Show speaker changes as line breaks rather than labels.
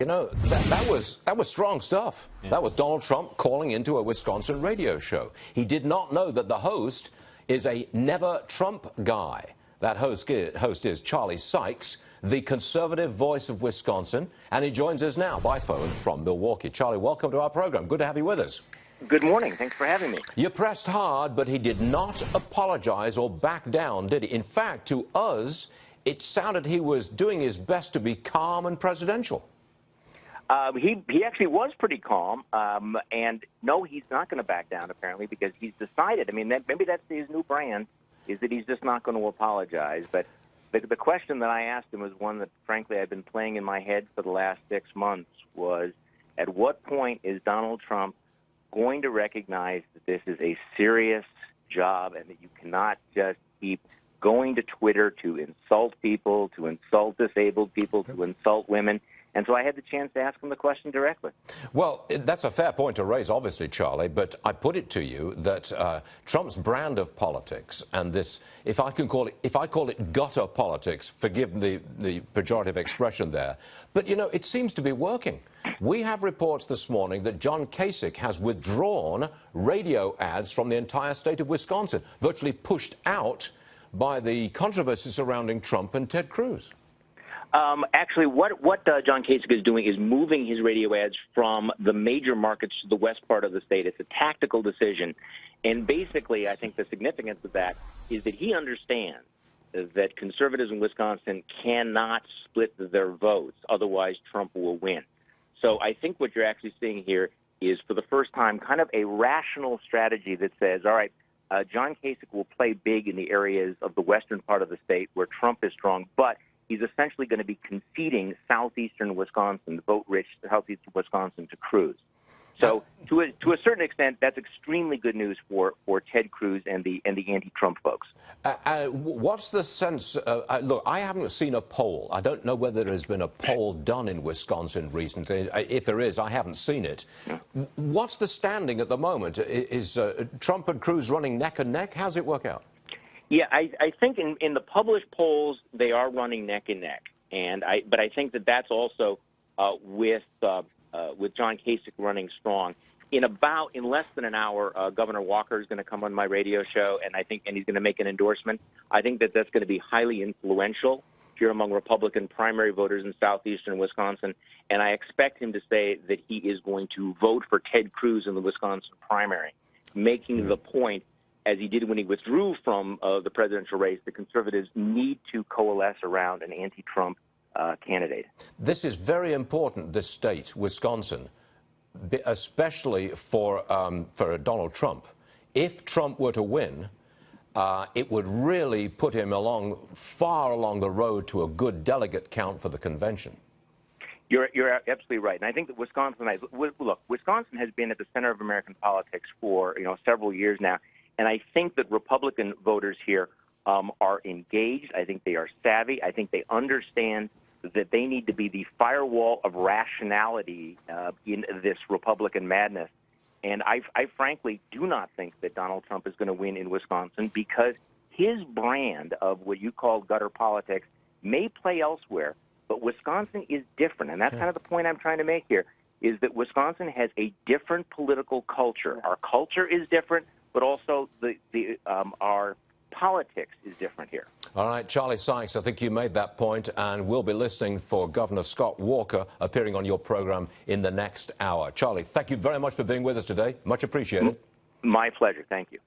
You know, that was strong stuff. Yeah. That was Donald Trump calling into a Wisconsin radio show. He did not know that the host is a never Trump guy. That host is Charlie Sykes, the conservative voice of Wisconsin, and he joins us now by phone from Milwaukee. Charlie, welcome to our program. Good to have you with us.
Good morning. Thanks for having me.
You pressed hard, but he did not apologize or back down, did he? In fact, to us, it sounded he was doing his best to be calm and presidential.
He actually was pretty calm, and no, he's not going to back down, apparently, because he's decided. I mean, maybe that's his new brand, is that he's just not going to apologize. But the question that I asked him was one that, frankly, I've been playing in my head for the last 6 months, was at what point is Donald Trump going to recognize that this is a serious job and that you cannot just keep going to Twitter to insult people, to insult disabled people, to insult women? And so I had the chance to ask him the question directly. Well,
that's a fair point to raise, obviously, Charlie, but I put it to you that Trump's brand of politics and this, if I call it gutter politics, forgive the pejorative expression there, but, you know, it seems to be working. We have reports this morning that John Kasich has withdrawn radio ads from the entire state of Wisconsin, virtually pushed out by the controversy surrounding Trump and Ted Cruz.
Actually, what John Kasich is doing is moving his radio ads from the major markets to the west part of the state. It's a tactical decision. And basically, I think the significance of that is that he understands that conservatives in Wisconsin cannot split their votes, otherwise Trump will win. So I think what you're actually seeing here is, for the first time, kind of a rational strategy that says, all right, John Kasich will play big in the areas of the western part of the state where Trump is strong, but he's essentially going to be conceding southeastern Wisconsin, the vote-rich southeastern Wisconsin, to Cruz. So to a certain extent, that's extremely good news for Ted Cruz and the anti-Trump folks.
What's the sense? Look, I haven't seen a poll. I don't know whether there has been a poll done in Wisconsin recently. If there is, I haven't seen it. Yeah. What's the standing at the moment? Is Trump and Cruz running neck and neck? How's it work out?
Yeah, I think in the published polls they are running neck and neck, but I think that that's also with John Kasich running strong. In less than an hour, Governor Walker is going to come on my radio show, and he's going to make an endorsement. I think that that's going to be highly influential here among Republican primary voters in southeastern Wisconsin, and I expect him to say that he is going to vote for Ted Cruz in the Wisconsin primary, making the point, as he did when he withdrew from the presidential race, the conservatives need to coalesce around an anti-Trump candidate.
This is very important, this state, Wisconsin, especially for Donald Trump. If Trump were to win, it would really put him far along the road to a good delegate count for the convention.
You're absolutely right, and I think that Wisconsin has been at the center of American politics for several years now. And I think that Republican voters here are engaged. I think they are savvy. I think they understand that they need to be the firewall of rationality in this Republican madness. And I frankly do not think that Donald Trump is going to win in Wisconsin, because his brand of what you call gutter politics may play elsewhere, but Wisconsin is different. And that's kind of the point I'm trying to make here, is that Wisconsin has a different political culture. Our culture is different, but also our politics is different here.
All right, Charlie Sykes, I think you made that point, and we'll be listening for Governor Scott Walker appearing on your program in the next hour. Charlie, thank you very much for being with us today. Much appreciated.
My pleasure. Thank you.